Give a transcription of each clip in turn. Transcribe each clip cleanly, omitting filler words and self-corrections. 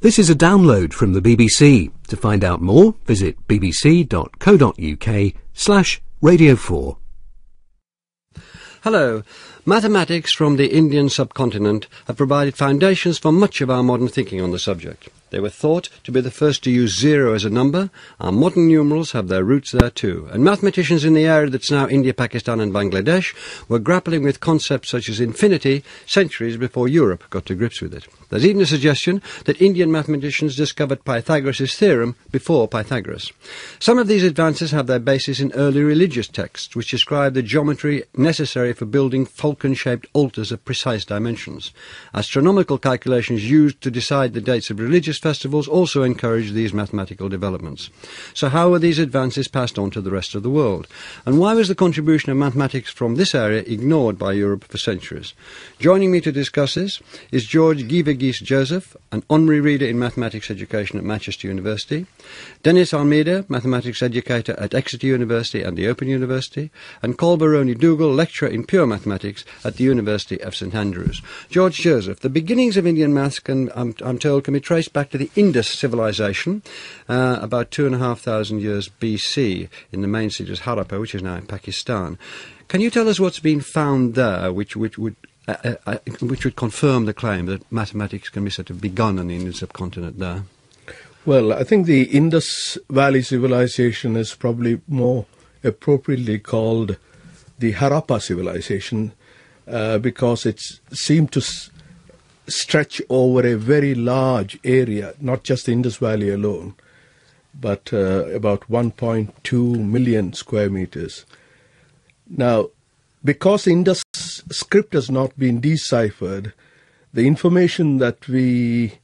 This is a download from the BBC. To find out more, visit bbc.co.uk/Radio 4. Hello. Mathematics from the Indian subcontinent have provided foundations for much of our modern thinking on the subject. They were thought to be the first to use zero as a number. Our modern numerals have their roots there too. And mathematicians in the area that's now India, Pakistan and Bangladesh were grappling with concepts such as infinity centuries before Europe got to grips with it. There's even a suggestion that Indian mathematicians discovered Pythagoras' theorem before Pythagoras. Some of these advances have their basis in early religious texts, which describe the geometry necessary for building falcon-shaped altars of precise dimensions. Astronomical calculations used to decide the dates of religious festivals also encourage these mathematical developments. So how were these advances passed on to the rest of the world? And why was the contribution of mathematics from this area ignored by Europe for centuries? Joining me to discuss this is George Joseph, an honorary reader in mathematics education at Manchester University, Dennis Almeida, mathematics educator at Exeter University and the Open University, and Col Baroni Dougal, lecturer in pure mathematics at the University of St Andrews. George Joseph, the beginnings of Indian maths, I'm told, can be traced back to the Indus civilization, about 2,500 years BC, in the main city of Harappa, which is now in Pakistan. Can you tell us what's been found there, which would confirm the claim that mathematics can be sort of begun on the Indian subcontinent there? Well, I think the Indus Valley civilization is probably more appropriately called the Harappa civilization because it seemed to stretch over a very large area, not just the Indus Valley alone, but about 1.2 million square meters. Now, because the Indus script has not been deciphered, the information that we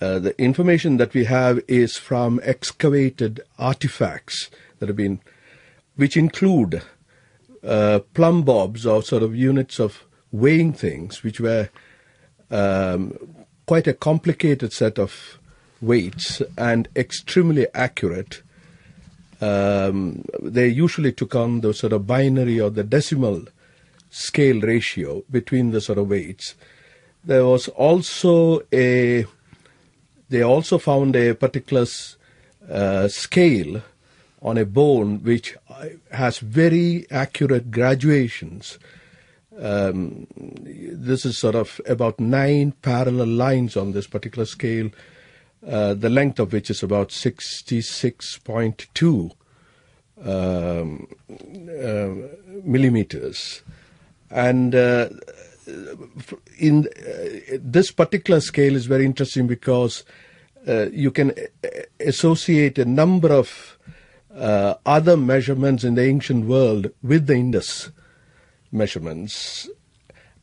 have is from excavated artifacts that have been, which include plumb bobs or sort of units of weighing things, which were quite a complicated set of weights and extremely accurate. They usually took on the sort of binary or the decimal scale ratio between the sort of weights. There was also they also found a particular scale on a bone which has very accurate graduations. This is sort of about 9 parallel lines on this particular scale, the length of which is about 66.2 millimeters. And in this particular scale is very interesting because you can associate a number of other measurements in the ancient world with the Indus measurements.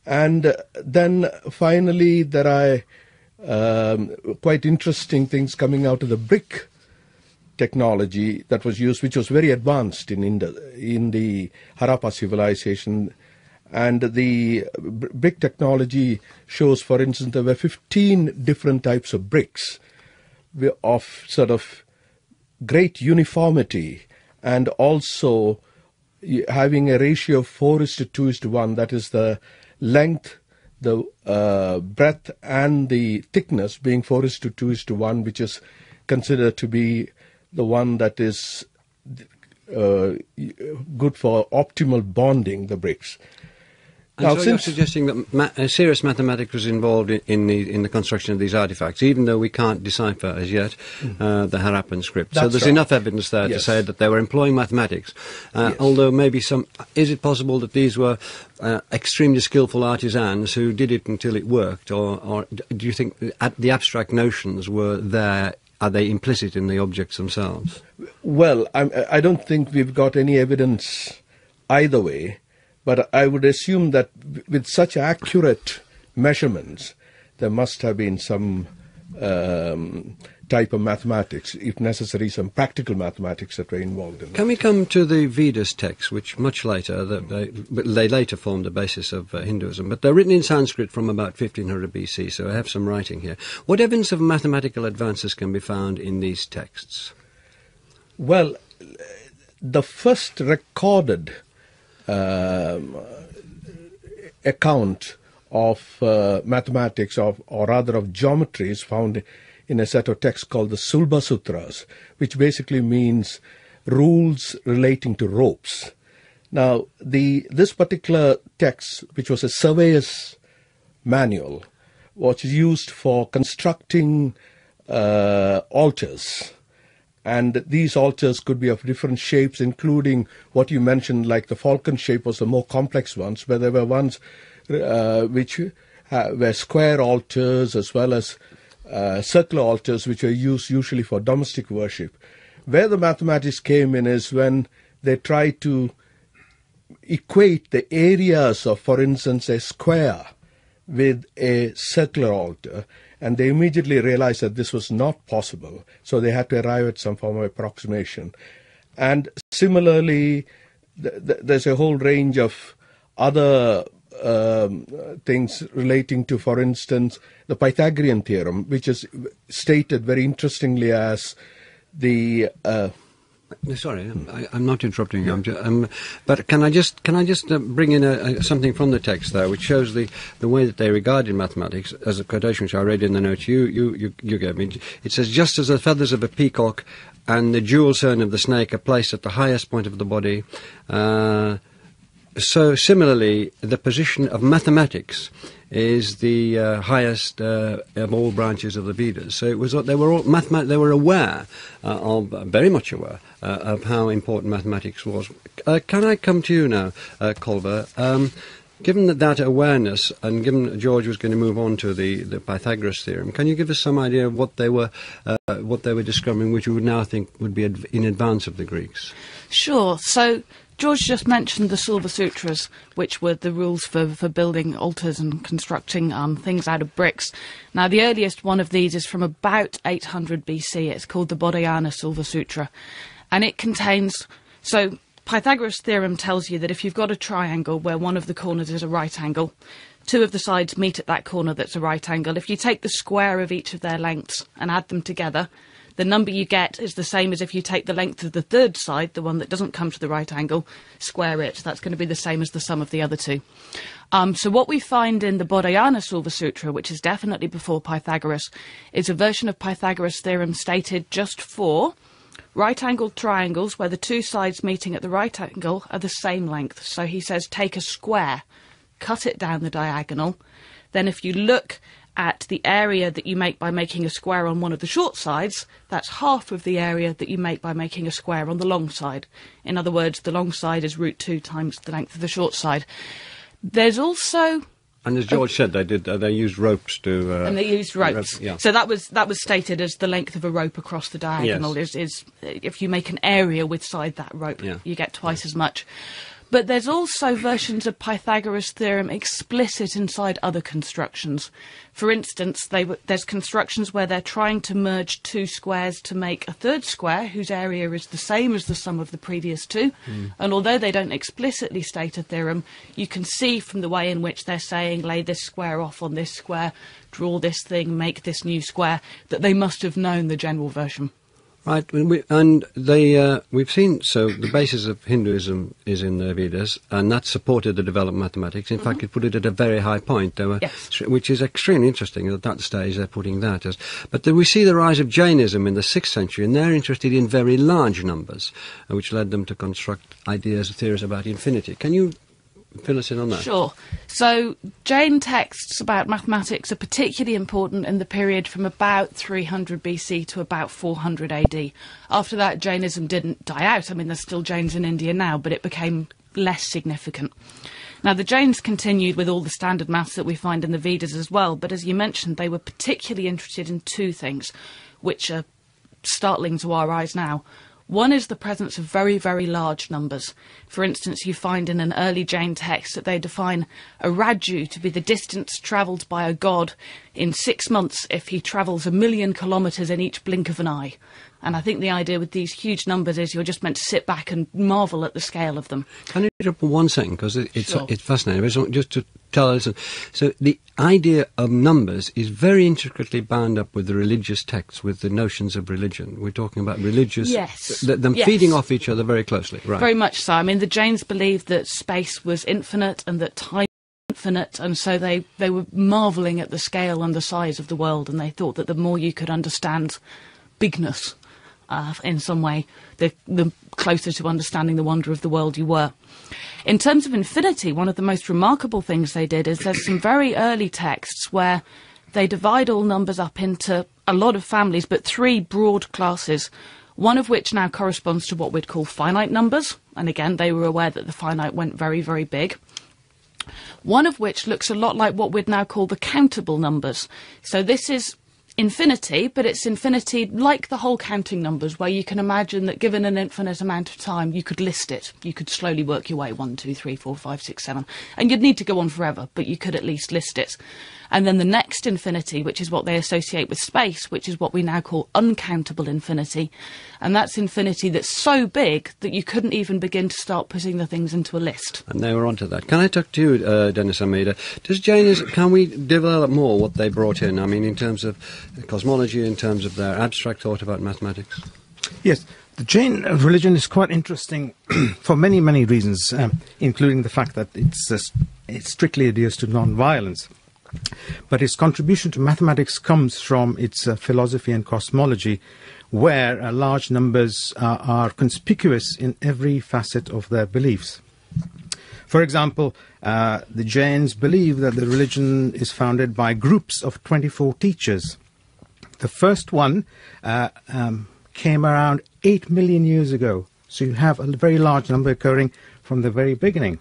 And then finally there are quite interesting things coming out of the brick technology that was used, which was very advanced in the Harappa civilization. And the brick technology shows, for instance, there were 15 different types of bricks of sort of great uniformity and also having a ratio of 4:2:1, that is the length, the breadth and the thickness being 4:2:1, which is considered to be the one that is good for optimal bonding the bricks. And now, so you're suggesting that serious mathematics was involved in the construction of these artifacts, even though we can't decipher as yet the Harappan script. So there's enough evidence there to say that they were employing mathematics. Although maybe is it possible that these were extremely skillful artisans who did it until it worked, or do you think the abstract notions were there? Are they implicit in the objects themselves? Well, I don't think we've got any evidence either way. But I would assume that with such accurate measurements, there must have been some type of mathematics, if necessary, some practical mathematics that were involved in it. Can we come to the Vedas texts, which much later, they later formed the basis of Hinduism, but they're written in Sanskrit from about 1500 BC, so I have some writing here. What evidence of mathematical advances can be found in these texts? Well, the first recorded account of mathematics or rather of geometry is found in a set of texts called the Sulba Sutras, which basically means rules relating to ropes. Now, this particular text, which was a surveyor's manual, was used for constructing altars. And these altars could be of different shapes, including what you mentioned, like the falcon shape was the more complex ones, but there were ones which were square altars as well as circular altars, which were used usually for domestic worship. Where the mathematics came in is when they tried to equate the areas of, for instance, a square with a circular altar, and they immediately realized that this was not possible, so they had to arrive at some form of approximation. And similarly, there's a whole range of other things relating to, for instance, the Pythagorean theorem, which is stated very interestingly as the Sorry, I'm not interrupting you. But can I just bring in something from the text there, which shows the way that they regarded mathematics, as a quotation which I read in the notes you gave me. It says, just as the feathers of a peacock and the jewel zone of the snake are placed at the highest point of the body, so similarly the position of mathematics is the highest of all branches of the Vedas. So it was they were aware very much aware of how important mathematics was. Can I come to you now, Culver? Given that awareness, and given George was going to move on to the Pythagoras theorem, can you give us some idea of what they were discovering, which you would now think would be in advance of the Greeks? Sure. So George just mentioned the Sulba Sutras, which were the rules for building altars and constructing things out of bricks. Now, the earliest one of these is from about 800 BC. It's called the Bodhayana Sulba Sutra. And it contains... So Pythagoras' theorem tells you that if you've got a triangle where one of the corners is a right angle, two of the sides meet at that corner that's a right angle. If you take the square of each of their lengths and add them together, the number you get is the same as if you take the length of the third side, the one that doesn't come to the right angle, square it. That's going to be the same as the sum of the other two. So what we find in the Bodhayana Sulba Sutra, which is definitely before Pythagoras, is a version of Pythagoras' theorem stated just for right-angled triangles where the two sides meeting at the right angle are the same length. So he says take a square, cut it down the diagonal, then if you look at the area that you make by making a square on one of the short sides, that's half of the area that you make by making a square on the long side. In other words, the long side is √2 times the length of the short side. There's also... And as George said, they used ropes to... and they used ropes. Yeah. So that was stated as the length of a rope across the diagonal. Yes. Is if you make an area within that rope, Yeah. you get twice as much. But there's also versions of Pythagoras' theorem explicit inside other constructions. For instance, there's constructions where they're trying to merge two squares to make a third square whose area is the same as the sum of the previous two. And although they don't explicitly state a theorem, you can see from the way in which they're saying, lay this square off on this square, draw this thing, make this new square, that they must have known the general version. Right, we've seen, so the basis of Hinduism is in the Vedas, and that supported the development of mathematics. In fact, it put it at a very high point, Yes. which is extremely interesting at that stage they're putting that as. But then we see the rise of Jainism in the 6th century, and they're interested in very large numbers, which led them to construct ideas, theories about infinity. Can you fill us in on that? Sure. So Jain texts about mathematics are particularly important in the period from about 300 BC to about 400 AD. After that, Jainism didn't die out. I mean, there's still Jains in India now, but it became less significant. Now, the Jains continued with all the standard maths that we find in the Vedas as well, but as you mentioned, they were particularly interested in two things, which are startling to our eyes now. One is the presence of very, very large numbers. For instance, you find in an early Jain text that they define a raju to be the distance travelled by a god in 6 months if he travels 1,000,000 kilometres in each blink of an eye. And I think the idea with these huge numbers is you're just meant to sit back and marvel at the scale of them. Can you interrupt for 1 second, because Sure. it's fascinating. Just to tell us, so the idea of numbers is very intricately bound up with the religious texts, with the notions of religion. We're talking about religious... Yes. Them Yes. feeding off each other very closely, right? Very much so. I mean, the Jains believed that space was infinite and that time infinite, and so they were marvelling at the scale and the size of the world, and they thought that the more you could understand bigness in some way, the closer to understanding the wonder of the world you were. In terms of infinity, one of the most remarkable things they did is there's some very early texts where they divide all numbers up into a lot of families, but 3 broad classes, one of which now corresponds to what we'd call finite numbers. And again, they were aware that the finite went very, very big. One of which looks a lot like what we'd now call the countable numbers. So this is infinity, but it's infinity like the whole counting numbers, where you can imagine that given an infinite amount of time, you could list it. You could slowly work your way, 1, 2, 3, 4, 5, 6, 7. And you'd need to go on forever, but you could at least list it. And then the next infinity, which is what they associate with space, which is what we now call uncountable infinity. And that's infinity that's so big that you couldn't even begin to start putting the things into a list. And they were onto that. Can I talk to you, Dennis Amida? Can we develop more what they brought in? I mean, in terms of cosmology, in terms of their abstract thought about mathematics? Yes, the Jain religion is quite interesting for many, many reasons, including the fact that it strictly adheres to non-violence. But its contribution to mathematics comes from its philosophy and cosmology, where large numbers are conspicuous in every facet of their beliefs. For example, the Jains believe that the religion is founded by groups of 24 teachers. The first one came around 8 million years ago, so you have a very large number occurring from the very beginning.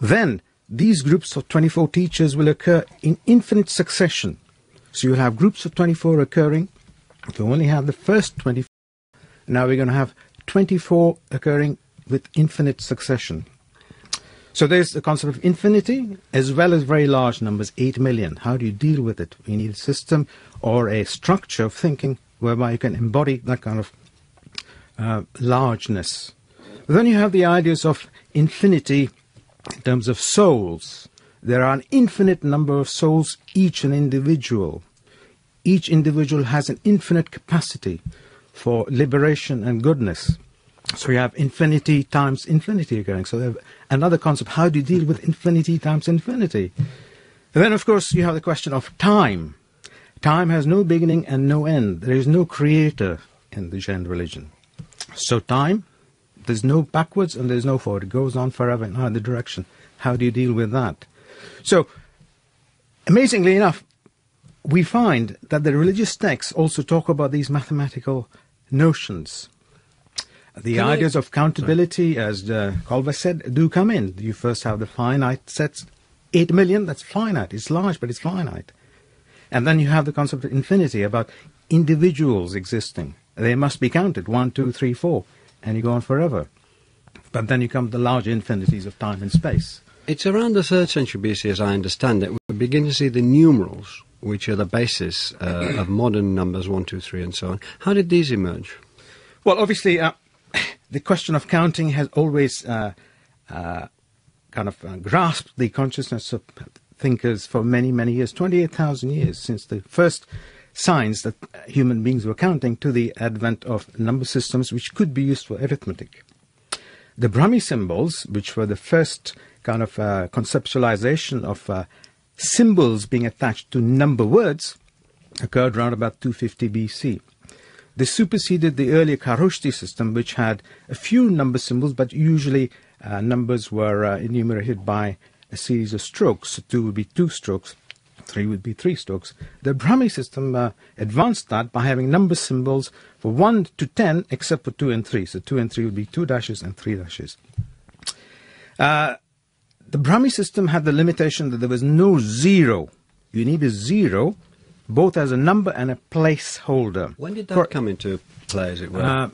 Then, these groups of 24 teachers will occur in infinite succession. So you'll have groups of 24 occurring. If you only have the first 24, now we're going to have 24 occurring with infinite succession. So there's the concept of infinity as well as very large numbers, 8 million. How do you deal with it? We need a system or a structure of thinking whereby you can embody that kind of largeness. But then you have the ideas of infinity in terms of souls. There are an infinite number of souls, each an individual. Each individual has an infinite capacity for liberation and goodness. So you have infinity times infinity occurring. So have another concept, how do you deal with infinity times infinity? And then, of course, you have the question of time. Time has no beginning and no end. There is no creator in the Jain religion. So time, there's no backwards and there's no forward. It goes on forever in either direction. How do you deal with that? So, amazingly enough, we find that the religious texts also talk about these mathematical notions. The ideas of countability, as Colbert said, do come in. You first have the finite sets, 8 million, that's finite. It's large, but it's finite. And then you have the concept of infinity, about individuals existing. They must be counted, 1, 2, 3, 4. And you go on forever. But then you come to the large infinities of time and space. It's around the 3rd century BC, as I understand it, we begin to see the numerals, which are the basis of modern numbers, 1, 2, 3, and so on. How did these emerge? Well, obviously, the question of counting has always grasped the consciousness of thinkers for many, many years, 28,000 years, since the first signs that human beings were counting to the advent of number systems which could be used for arithmetic. The Brahmi symbols, which were the first kind of conceptualization of symbols being attached to number words, occurred around about 250 BC. This superseded the earlier Kharoshthi system, which had a few number symbols, but usually numbers were enumerated by a series of strokes. So 2 would be 2 strokes, 3 would be 3 strokes. The Brahmi system advanced that by having number symbols for 1 to 10, except for 2 and 3. So 2 and 3 would be 2 dashes and 3 dashes. The Brahmi system had the limitation that there was no zero. You need a zero, both as a number and a placeholder. When did that come into play, as it were?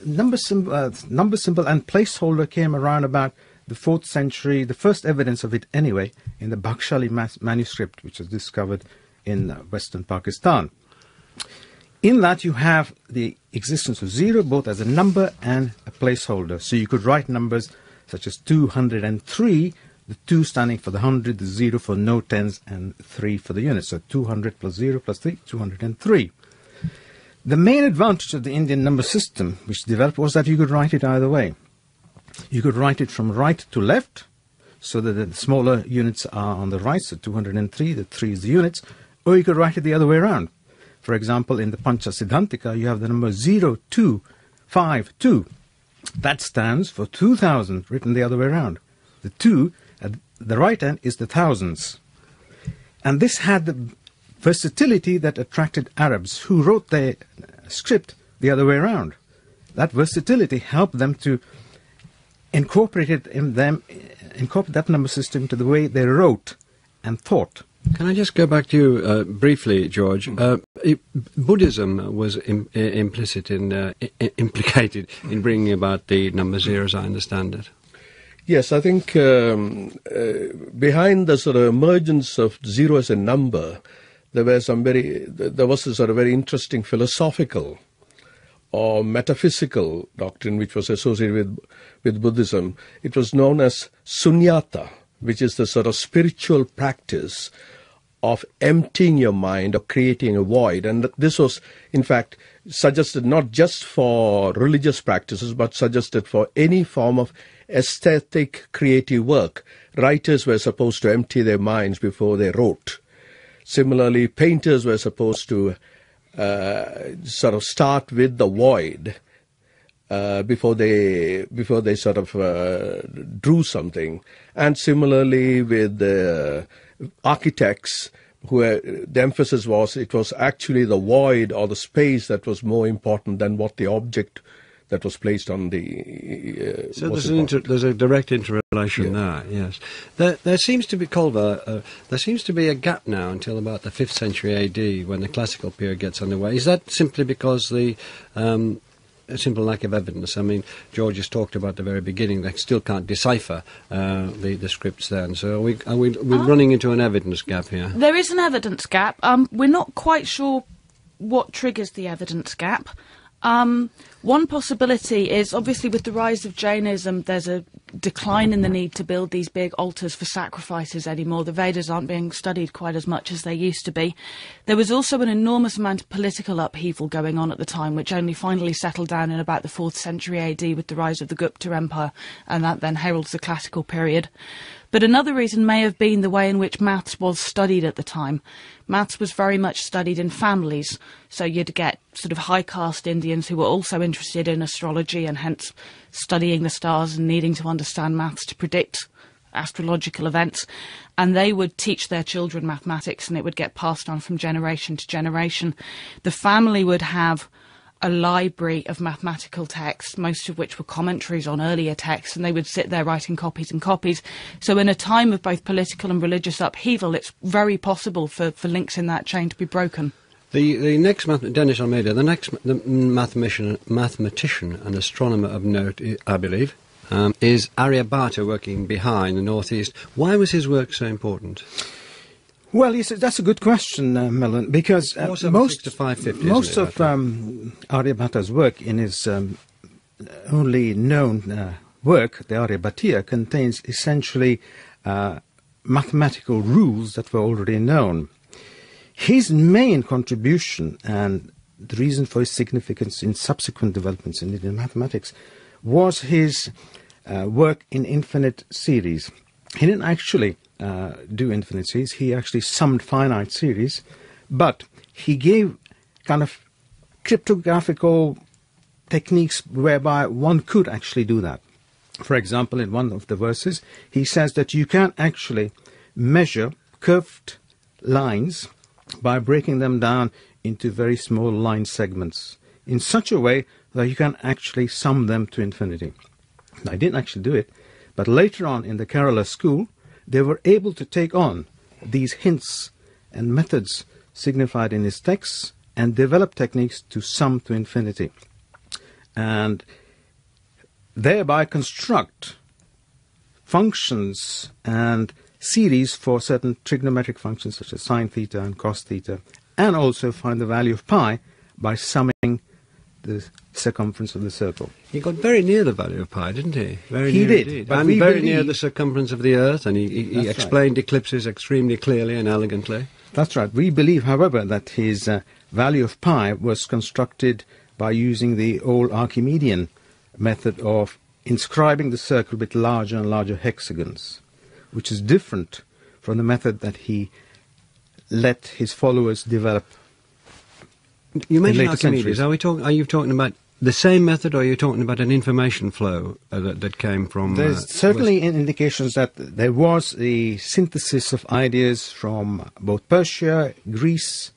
Number symbol and placeholder came around about the 4th century, the first evidence of it anyway, in the Bakhshali manuscript, which was discovered in western Pakistan. In that you have the existence of zero, both as a number and a placeholder. So you could write numbers such as 203, the 2 standing for the 100, the 0 for no tens, and 3 for the units. So 200 plus 0 plus 3, 203. The main advantage of the Indian number system, which developed, was that you could write it either way. You could write it from right to left, so that the smaller units are on the right, so 203, the 3 is the units, or you could write it the other way around. For example, in the Pancha Siddhantika, you have the number 0252. That stands for 2000, written the other way around. The 2 at the right end is the thousands. And this had the versatility that attracted Arabs who wrote their script the other way around. That versatility helped them to incorporate that number system to the way they wrote and thought. Can I just go back to you briefly, George? Buddhism was implicated in bringing about the number 0, as I understand it. Yes, I think behind the sort of emergence of 0 as a number, there was a sort of very interesting philosophical or metaphysical doctrine which was associated with Buddhism. It was known as sunyata, which is the sort of spiritual practice of emptying your mind or creating a void. And this was, in fact, suggested not just for religious practices, but suggested for any form of aesthetic creative work. Writers were supposed to empty their minds before they wrote. Similarly, painters were supposed to sort of start with the void before they sort of drew something. And similarly with architects, the emphasis was it was actually the void or the space that was more important than what the object that was placed on the. So there's a direct interrelation there. Yes, there seems to be there seems to be a gap now until about the 5th century AD when the classical period gets underway. Is that simply because a simple lack of evidence? I mean, George has talked about the very beginning. They still can't decipher the scripts then. So we're running into an evidence gap here. There is an evidence gap. We're not quite sure what triggers the evidence gap. One possibility is, obviously, with the rise of Jainism, there's a decline in the need to build these big altars for sacrifices anymore. The Vedas aren't being studied quite as much as they used to be. There was also an enormous amount of political upheaval going on at the time, which only finally settled down in about the 4th century AD with the rise of the Gupta Empire, and that then heralds the classical period. But another reason may have been the way in which maths was studied at the time. Maths was very much studied in families, so you'd get sort of high-caste Indians who were also interested in astrology and hence studying the stars and needing to understand maths to predict astrological events, and they would teach their children mathematics and it would get passed on from generation to generation. The family would have a library of mathematical texts, most of which were commentaries on earlier texts, and they would sit there writing copies and copies. So in a time of both political and religious upheaval, it's very possible for links in that chain to be broken. The next Dennis Almeida, the mathematician and astronomer of note, I believe, is Aryabhata, working behind the northeast. Why was his work so important? Well, yes, that's a good question, Melon, because most of Aryabhata's work in his only known work, the Aryabhatiya, contains essentially mathematical rules that were already known. His main contribution, and the reason for his significance in subsequent developments in Indian mathematics, was his work in infinite series. He didn't actually do infinite series. He actually summed finite series, but he gave kind of cryptographical techniques whereby one could actually do that. For example, in one of the verses, he says that you can actually measure curved lines by breaking them down into very small line segments in such a way that you can actually sum them to infinity. Now, I didn't actually do it, but later on in the Kerala school, they were able to take on these hints and methods signified in his texts and develop techniques to sum to infinity, and thereby construct functions and series for certain trigonometric functions such as sine theta and cos theta, and also find the value of pi by summing the circumference of the circle. He got very near the value of pi, didn't he? He did. And very near the circumference of the Earth, and he explained eclipses extremely clearly and elegantly. That's right. We believe, however, that his value of pi was constructed by using the old Archimedean method of inscribing the circle with larger and larger hexagons. which is different from the method that he let his followers develop. You mentioned later Archimedes. centuries. Are you talking about the same method, or are you talking about an information flow that came from... There's certainly indications that there was a synthesis of ideas from both Persia, Greece,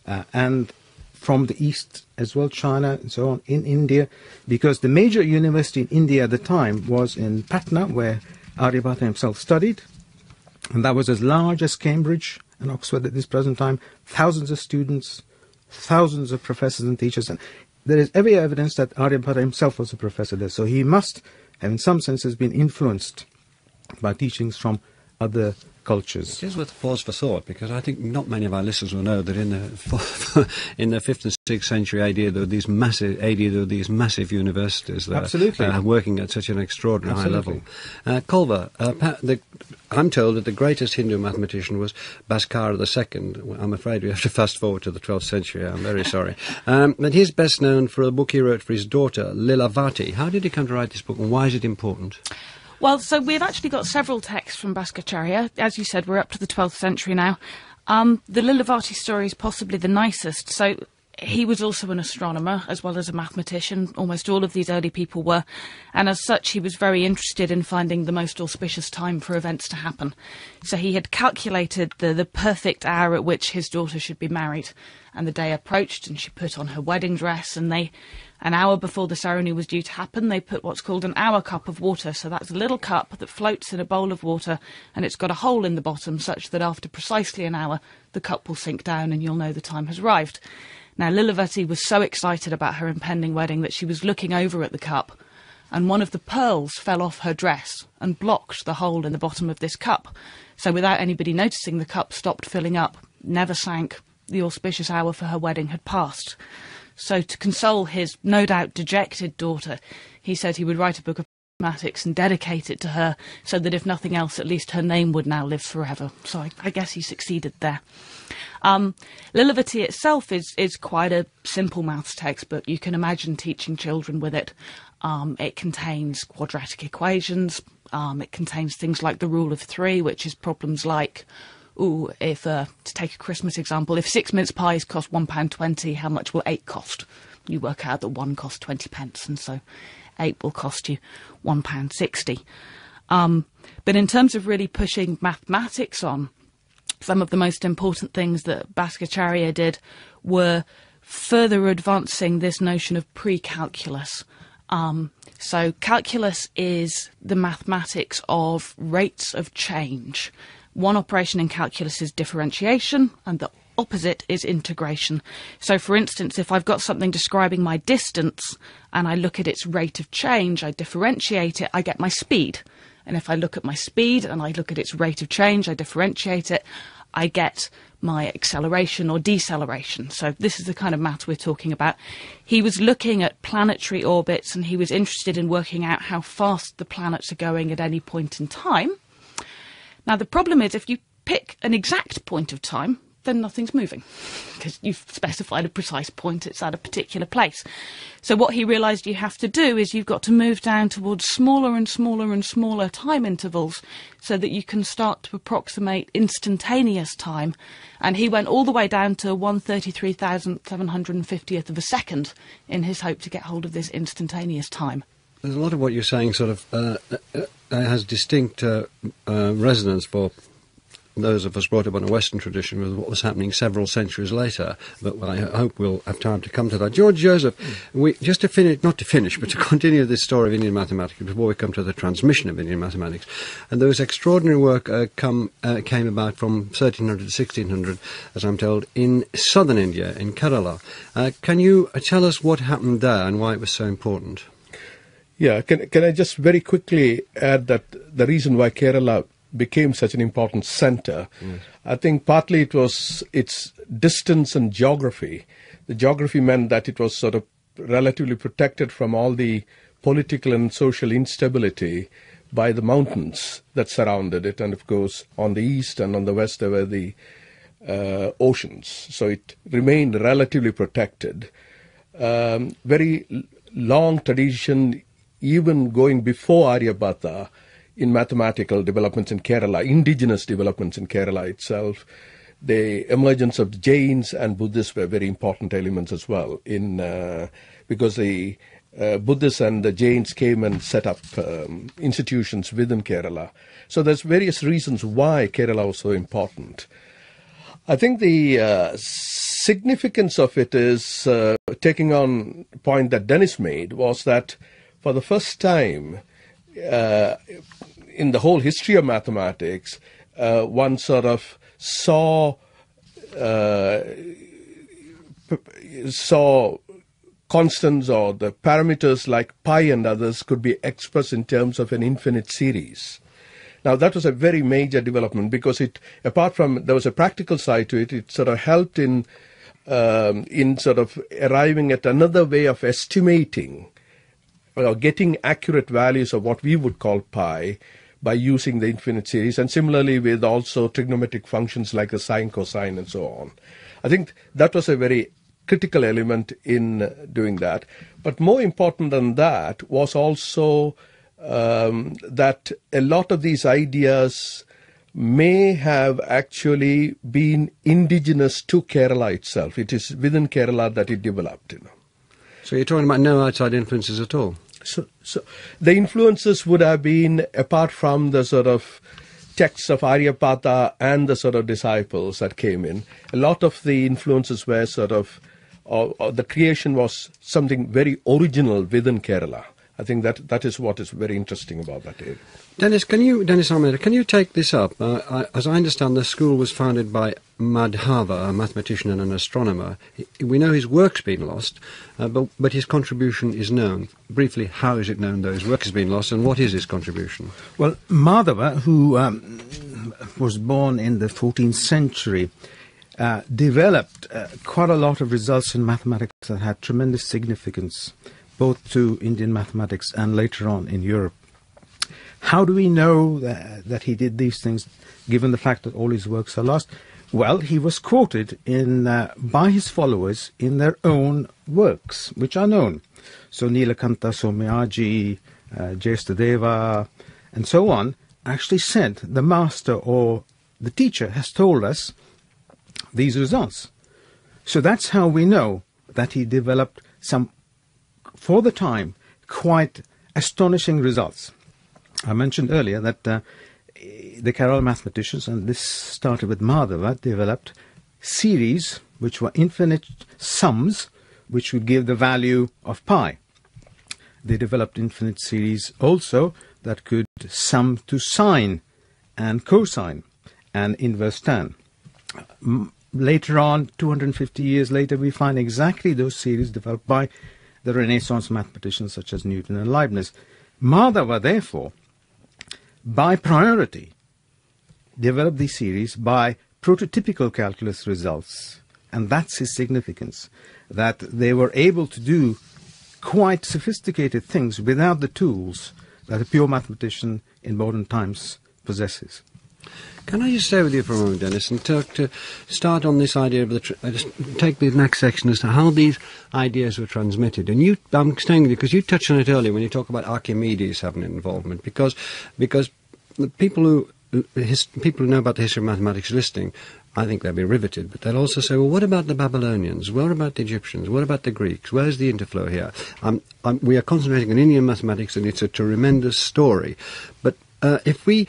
and from the East as well, China and so on, in India, because the major university in India at the time was in Patna, where Aryabhata himself studied, and that was as large as Cambridge and Oxford at this present time, thousands of students, thousands of professors and teachers, and there is every evidence that Aryabhata himself was a professor there, so he must have in some senses been influenced by teachings from other cultures. It is worth a pause for thought, because I think not many of our listeners will know that in the in the 5th and 6th century AD there were these massive universities that Absolutely. Working at such an extraordinary high level. Culver, I'm told that the greatest Hindu mathematician was Bhaskara II. I'm afraid we have to fast forward to the 12th century. I'm very sorry. But he's best known for a book he wrote for his daughter, Lilavati. How did he come to write this book, and why is it important? Well, so we've actually got several texts from Bhaskacharya. As you said, we're up to the 12th century now. The Lilavati story is possibly the nicest. So he was also an astronomer as well as a mathematician. Almost all of these early people were. And as such, he was very interested in finding the most auspicious time for events to happen. So he had calculated the perfect hour at which his daughter should be married. And the day approached, and she put on her wedding dress, and an hour before the ceremony was due to happen, they put what's called an hour cup of water. So that's a little cup that floats in a bowl of water, and it's got a hole in the bottom such that after precisely an hour, the cup will sink down and you'll know the time has arrived. Now, Lilavati was so excited about her impending wedding that she was looking over at the cup, and one of the pearls fell off her dress and blocked the hole in the bottom of this cup. So without anybody noticing, the cup stopped filling up, never sank. The auspicious hour for her wedding had passed. So to console his no doubt dejected daughter, he said he would write a book of mathematics and dedicate it to her, so that if nothing else, at least her name would now live forever. So I guess he succeeded there. Lilavati itself is quite a simple maths textbook. You can imagine teaching children with it. It contains quadratic equations. It contains things like the rule of 3, which is problems like, if, to take a Christmas example, if 6 mince pies cost £1.20, how much will 8 cost? You work out that 1 costs 20 pence, and so 8 will cost you £1.60. But in terms of really pushing mathematics on, some of the most important things that Bhaskacharya did were further advancing this notion of pre-calculus. So calculus is the mathematics of rates of change. One operation in calculus is differentiation, and the opposite is integration. So, for instance, if I've got something describing my distance and I look at its rate of change, I differentiate it, I get my speed. And if I look at my speed and I look at its rate of change, I differentiate it, I get my acceleration or deceleration. So this is the kind of math we're talking about. He was looking at planetary orbits, and he was interested in working out how fast the planets are going at any point in time. Now, the problem is, if you pick an exact point of time, then nothing's moving, because you've specified a precise point, it's at a particular place. So what he realised you have to do is you've got to move down towards smaller and smaller and smaller time intervals so that you can start to approximate instantaneous time. And he went all the way down to 133,750th of a second in his hope to get hold of this instantaneous time. There's a lot of what you're saying sort of has distinct resonance for those of us brought up on a Western tradition with what was happening several centuries later, but I hope we'll have time to come to that. George Joseph, just to finish, not to finish, but to continue this story of Indian mathematics before we come to the transmission of Indian mathematics, and there was extraordinary work came about from 1300 to 1600, as I'm told, in southern India, in Kerala. Can you tell us what happened there and why it was so important? Yeah, can I just very quickly add that the reason why Kerala became such an important center, I think partly it was its distance and geography. The geography meant that it was sort of relatively protected from all the political and social instability by the mountains that surrounded it, and of course on the east and on the west there were the oceans, so it remained relatively protected. Very long tradition, even going before Aryabhata, in mathematical developments in Kerala, indigenous developments in Kerala itself. The emergence of the Jains and Buddhists were very important elements as well, because the Buddhists and the Jains came and set up institutions within Kerala. So there's various reasons why Kerala was so important. I think the significance of it is, taking on a point that Dennis made, was that for the first time in the whole history of mathematics, one sort of saw constants or the parameters like pi and others could be expressed in terms of an infinite series. Now that was a very major development, because it, apart from there was a practical side to it, it sort of helped in sort of arriving at another way of estimating or getting accurate values of what we would call pi by using the infinite series, and similarly with also trigonometric functions like the sine, cosine, and so on. I think that was a very critical element in doing that. But more important than that was also that a lot of these ideas may have actually been indigenous to Kerala itself. It is within Kerala that it developed. So you're talking about no outside influences at all? So the influences would have been, apart from the sort of texts of Aryabhata and the sort of disciples that came in, a lot of the influences were sort of, or the creation was something very original within Kerala. I think that is what is very interesting about that area. Dennis Almeida, can you take this up? As I understand, the school was founded by Madhava, a mathematician and an astronomer. We know his work's been lost, but his contribution is known. Briefly, how is it known that his work has been lost, and what is his contribution? Well, Madhava, who was born in the 14th century, developed quite a lot of results in mathematics that had tremendous significance, both to Indian mathematics and later on in Europe. How do we know that he did these things, given the fact that all his works are lost? Well, he was quoted by his followers in their own works, which are known. So Nilakanta Somyaji, Jayastadeva, and so on, actually said the master or the teacher has told us these results. So that's how we know that he developed some, for the time, quite astonishing results. I mentioned earlier that the Kerala mathematicians, and this started with Madhava, developed series which were infinite sums which would give the value of pi. They developed infinite series also that could sum to sine and cosine and inverse tan. Later on, 250 years later, we find exactly those series developed by the Renaissance mathematicians such as Newton and Leibniz. Madhava, therefore, by priority, developed these series by prototypical calculus results. And that's his significance, that they were able to do quite sophisticated things without the tools that a pure mathematician in modern times possesses. Can I just stay with you for a moment, Dennis, and to start on this idea of just take the next section as to how these ideas were transmitted. And I'm staying with you because you touched on it earlier when you talk about Archimedes having an involvement, because the people who know about the history of mathematics listening, I think they'll be riveted, but they'll also say, well, what about the Babylonians? What about the Egyptians? What about the Greeks? Where's the interflow here? We are concentrating on Indian mathematics, and it's a tremendous story. But if we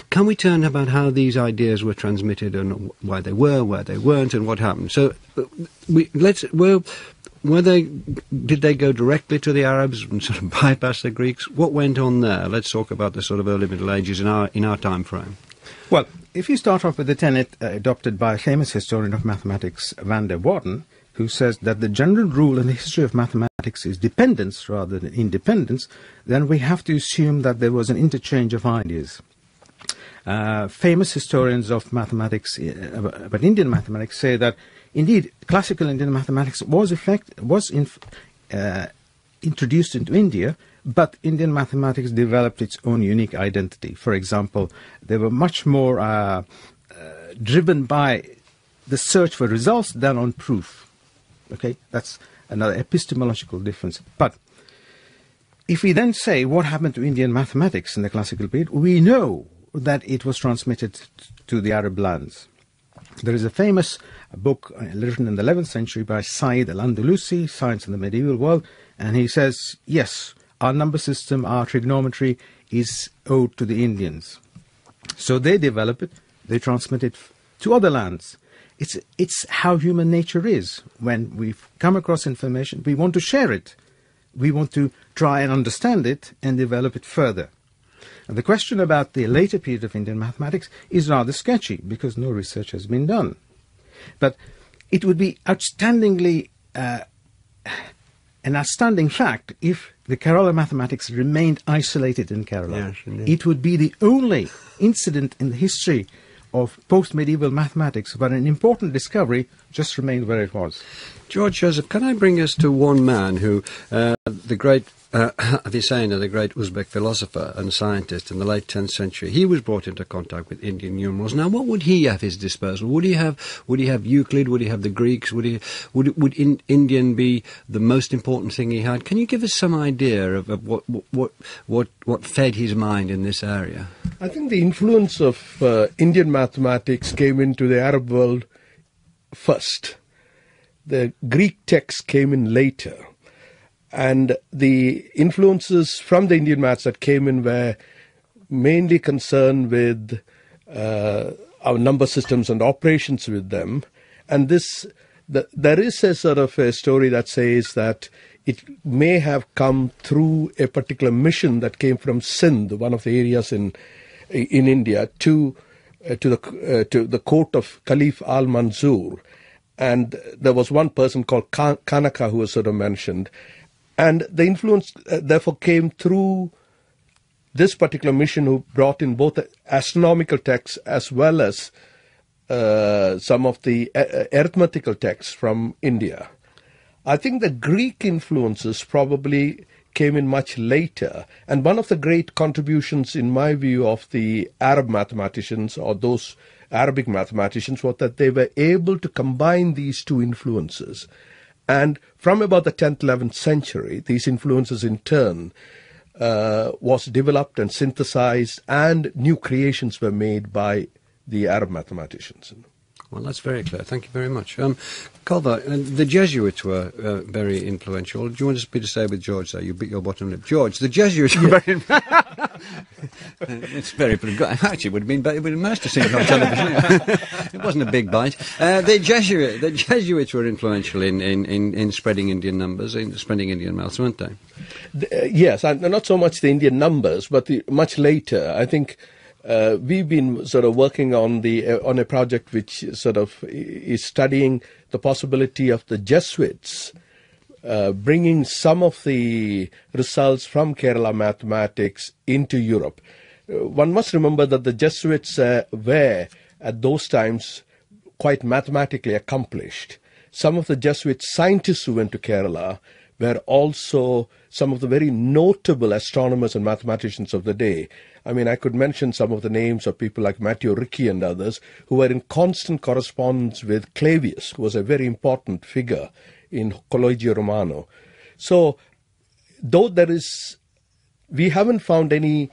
can we turn about how these ideas were transmitted and why they were, where they weren't, and what happened? So, did they go directly to the Arabs and sort of bypass the Greeks? What went on there? Let's talk about the sort of early Middle Ages in our time frame. Well, if you start off with the tenet adopted by a famous historian of mathematics, Van der Watten, who says that the general rule in the history of mathematics is dependence rather than independence, then we have to assume that there was an interchange of ideas. Famous historians of mathematics, but Indian mathematics, say that indeed classical Indian mathematics was introduced into India, but Indian mathematics developed its own unique identity. For example, they were much more driven by the search for results than on proof. Okay, that's another epistemological difference. But if we then say what happened to Indian mathematics in the classical period, we know that it was transmitted to the Arab lands. There is a famous book written in the 11th century by Said al-Andalusi, Science in the Medieval World, and he says, yes, our number system, our trigonometry is owed to the Indians. So they develop it, they transmit it to other lands. It's how human nature is. When we come across information, we want to share it. We want to try and understand it and develop it further. And the question about the later period of Indian mathematics is rather sketchy because no research has been done. But it would be outstandingly an outstanding fact if the Kerala mathematics remained isolated in Kerala. Yes, indeed. It would be the only incident in the history of post-medieval mathematics where an important discovery just remained where it was. George Joseph, can I bring us to one man who, the great Avicenna, the great Uzbek philosopher and scientist in the late 10th century, he was brought into contact with Indian numerals. Now, what would he have at his disposal? Would he have Euclid? Would he have the Greeks? Would Indian be the most important thing he had? Can you give us some idea of what fed his mind in this area? I think the influence of Indian mathematics came into the Arab world first. The Greek texts came in later. And the influences from the Indian maths that came in were mainly concerned with our number systems and operations with them. And there is a sort of a story that says that it may have come through a particular mission that came from Sindh, one of the areas in India, to the court of Caliph al-Mansur. And there was one person called Kanaka who was sort of mentioned. And the influence, therefore, came through this particular mission who brought in both astronomical texts as well as some of the arithmetical texts from India. I think the Greek influences probably came in much later. And one of the great contributions, in my view, of the Arab mathematicians or those Arabic mathematicians was that they were able to combine these two influences. And from about the 10th, 11th century, these influences in turn was developed and synthesized, and new creations were made by the Arab mathematicians. Well, that's very clear. Thank you very much. Culver, the Jesuits were very influential. Do you want me to stay with George there? You bit your bottom lip. George, the Jesuits were very... It's very... Actually, it would have been nice to see it on television. It wasn't a big bite. The Jesuits were influential in spreading Indian numbers, in spreading Indian maths, weren't they? Yes, and not so much the Indian numbers, but much later. I think... we've been sort of working on a project which sort of is studying the possibility of the Jesuits bringing some of the results from Kerala mathematics into Europe. One must remember that the Jesuits were, at those times, quite mathematically accomplished. Some of the Jesuit scientists who went to Kerala were also some of the very notable astronomers and mathematicians of the day. I mean, I could mention some of the names of people like Matteo Ricci and others who were in constant correspondence with Clavius, who was a very important figure in Collegio Romano. So, though we haven't found any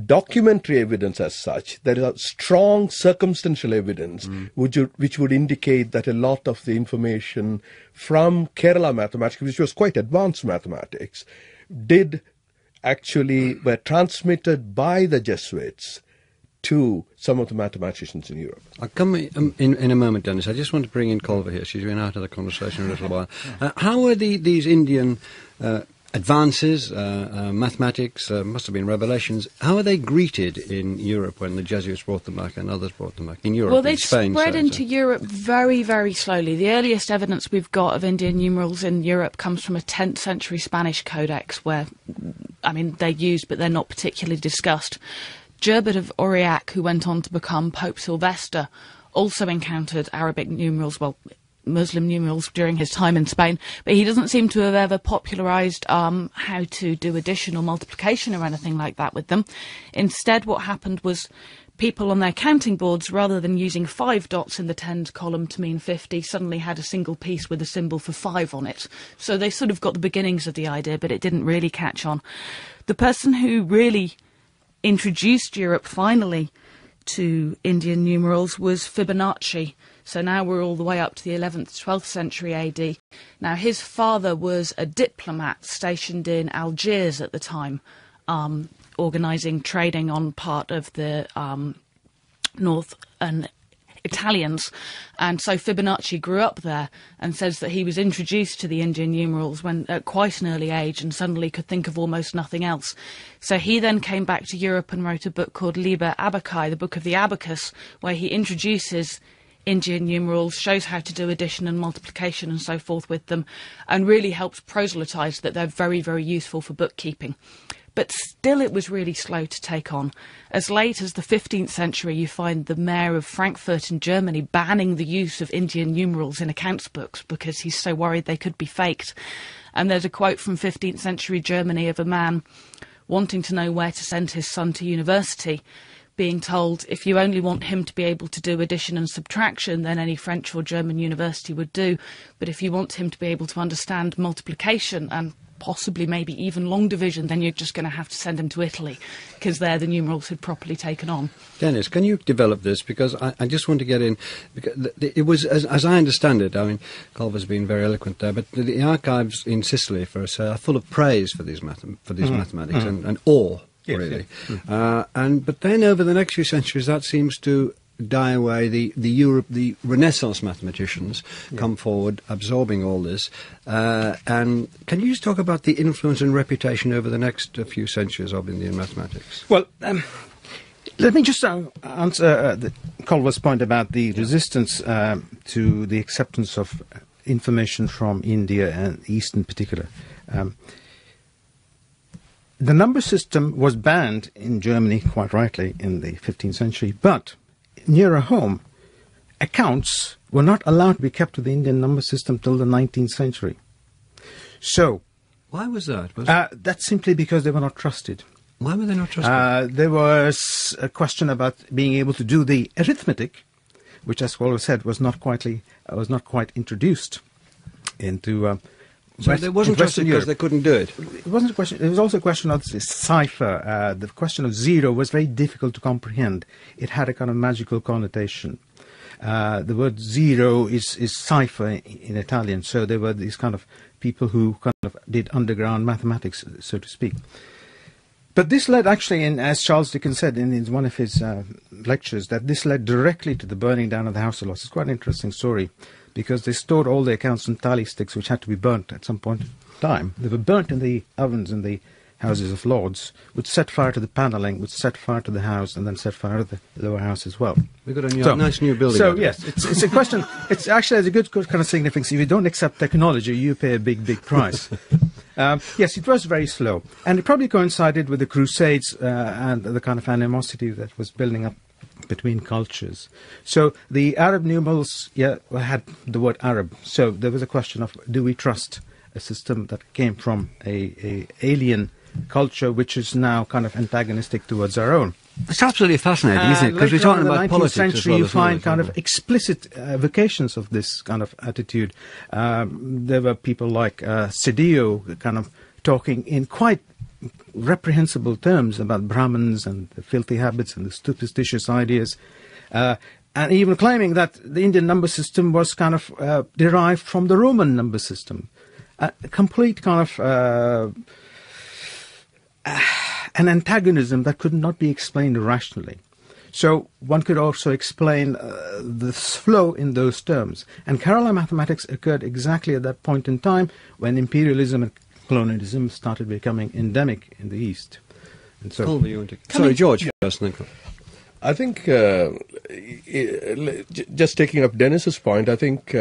documentary evidence as such, there is strong circumstantial evidence which would indicate that a lot of the information from Kerala mathematics, which was quite advanced mathematics, were transmitted by the Jesuits to some of the mathematicians in Europe. I'll come in a moment, Dennis. I just want to bring in Culver here. She's been out of the conversation a little while. How are these Indian advances, mathematics, must have been revelations, how are they greeted in Europe when the Jesuits brought them back and others brought them back? In Europe, well, they in Spain, spread into Europe very, very slowly. The earliest evidence we've got of Indian numerals in Europe comes from a 10th century Spanish codex where, I mean, they're used, but they're not particularly discussed. Gerbert of Aurillac, who went on to become Pope Sylvester, also encountered Arabic numerals, well, Muslim numerals during his time in Spain, but he doesn't seem to have ever popularised how to do addition or multiplication or anything like that with them. Instead, what happened was people on their counting boards, rather than using 5 dots in the tens column to mean 50, suddenly had a single piece with a symbol for 5 on it. So they sort of got the beginnings of the idea, but it didn't really catch on. The person who really introduced Europe finally to Indian numerals was Fibonacci. So now we're all the way up to the 11th, 12th century AD. Now his father was a diplomat stationed in Algiers at the time, organising trading on part of the North and Italians, and so Fibonacci grew up there and says that he was introduced to the Indian numerals when at quite an early age and suddenly could think of almost nothing else. So he then came back to Europe and wrote a book called Liber Abaci, the Book of the Abacus, where he introduces Indian numerals, shows how to do addition and multiplication and so forth with them, and really helps proselytise that they're very, very useful for bookkeeping. But still it was really slow to take on. As late as the 15th century, you find the mayor of Frankfurt in Germany banning the use of Indian numerals in accounts books because he's so worried they could be faked. And there's a quote from 15th century Germany of a man wanting to know where to send his son to university, being told, if you only want him to be able to do addition and subtraction, then any French or German university would do. But if you want him to be able to understand multiplication and possibly maybe even long division, then you're just going to have to send him to Italy, because there the numerals had properly taken on. Dennis, can you develop this? Because I just want to get in, because it was, as I understand it, I mean, Culver's been very eloquent there, but the archives in Sicily for us are full of praise for these mathematics and awe, Yes, really. yes. But then over the next few centuries, that seems to die away. The Renaissance mathematicians come forward, absorbing all this. And can you just talk about the influence and reputation over the next few centuries of Indian mathematics? Well, let me just answer Culver's point about the resistance to the acceptance of information from India and East in particular. The number system was banned in Germany, quite rightly, in the 15th century, but nearer home, accounts were not allowed to be kept with the Indian number system till the 19th century. So, Why was that? that's simply because they were not trusted. Why were they not trusted? There was a question about being able to do the arithmetic, which, as Walter said, was not quite introduced into. So they wasn't trusted because they couldn't do it. It wasn't a question. It was also a question of cipher. The question of zero was very difficult to comprehend. It had a kind of magical connotation. The word zero is cipher in Italian. So there were these kind of people who kind of did underground mathematics, so to speak. But this led actually, as Charles Dickens said in one of his lectures, that this led directly to the burning down of the House of Lords. It's quite an interesting story, because they stored all the accounts on tally sticks, which had to be burnt at some point in time. They were burnt in the ovens in the Houses of Lords, which set fire to the panelling, which set fire to the house, and then set fire to the lower house as well. We've got a nice new building. So, yes, it's a question. It's actually has a good kind of significance. If you don't accept technology, you pay a big, big price. Yes, it was very slow. And it probably coincided with the Crusades and the kind of animosity that was building up between cultures. So the Arab numerals had the word Arab. So there was a question of, do we trust a system that came from a alien culture which is now kind of antagonistic towards our own? It's absolutely fascinating, isn't it? Because we're talking about politics century, as well. You find kind of explicit vocations of this kind of attitude. There were people like Cedillo kind of talking in quite reprehensible terms about Brahmins and the filthy habits and the superstitious ideas, and even claiming that the Indian number system was kind of derived from the Roman number system. A complete kind of an antagonism that could not be explained rationally. So one could also explain the flow in those terms. And Kerala mathematics occurred exactly at that point in time when imperialism and colonialism started becoming endemic in the East. And so, sorry, George. I think, just taking up Dennis's point, I think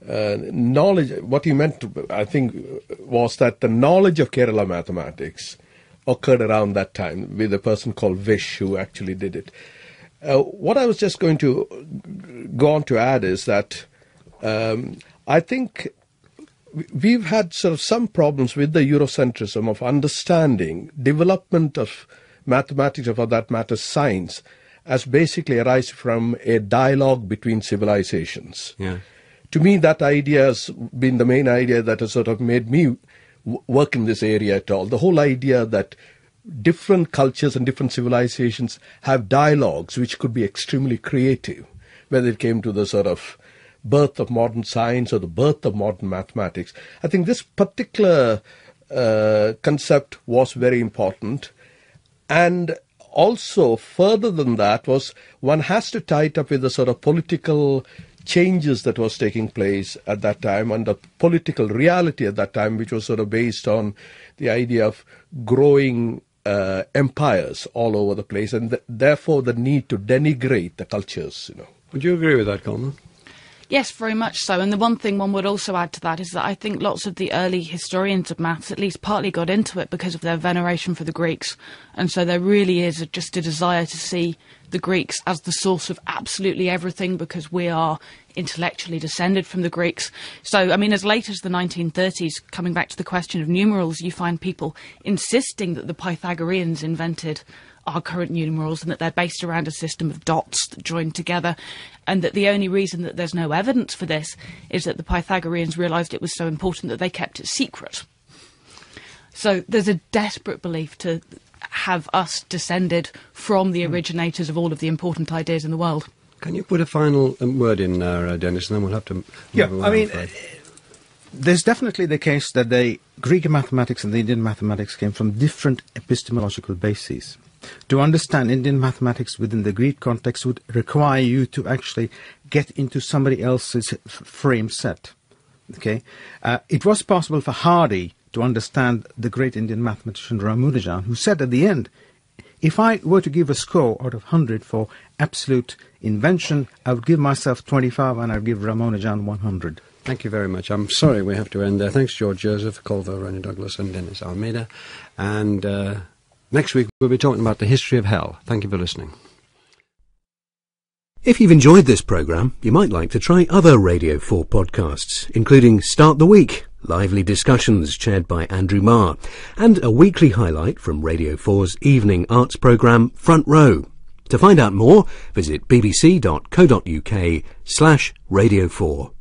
knowledge, what he meant, I think, was that the knowledge of Kerala mathematics occurred around that time with a person called Vish who actually did it. What I was just going to go on to add is that I think we've had sort of some problems with the Eurocentrism of understanding development of mathematics, or for that matter science, as basically arise from a dialogue between civilizations. Yeah. To me, that idea has been the main idea that has sort of made me work in this area at all. The whole idea that different cultures and different civilizations have dialogues which could be extremely creative, whether it came to the sort of birth of modern science or the birth of modern mathematics. I think this particular concept was very important. And also, further than that, was one has to tie it up with the sort of political changes that was taking place at that time and the political reality at that time, which was sort of based on the idea of growing empires all over the place, and therefore the need to denigrate the cultures. Would you agree with that, Coleman? Yes, very much so. And the one thing one would also add to that is that I think lots of the early historians of maths at least partly got into it because of their veneration for the Greeks. And so there really is just a desire to see the Greeks as the source of absolutely everything because we are intellectually descended from the Greeks. So, I mean, as late as the 1930s, coming back to the question of numerals, you find people insisting that the Pythagoreans invented our current numerals and that they're based around a system of dots that join together, and that the only reason that there's no evidence for this is that the Pythagoreans realised it was so important that they kept it secret. So there's a desperate belief to have us descended from the originators of all of the important ideas in the world. Can you put a final word in there, Dennis, and then we'll have to move on. There's definitely the case that the Greek mathematics and the Indian mathematics came from different epistemological bases. To understand Indian mathematics within the Greek context would require you to actually get into somebody else's frame set. Okay, it was possible for Hardy to understand the great Indian mathematician Ramanujan, who said at the end, if I were to give a score out of 100 for absolute invention, I would give myself 25 and I would give Ramanujan 100. Thank you very much. I'm sorry we have to end there. Thanks, George Joseph, Culver, Ronnie Douglas and Dennis Almeida. And next week we'll be talking about the history of hell. Thank you for listening. If you've enjoyed this programme, you might like to try other Radio 4 podcasts, including Start the Week, lively discussions chaired by Andrew Marr, and a weekly highlight from Radio 4's evening arts programme, Front Row. To find out more, visit bbc.co.uk/Radio4.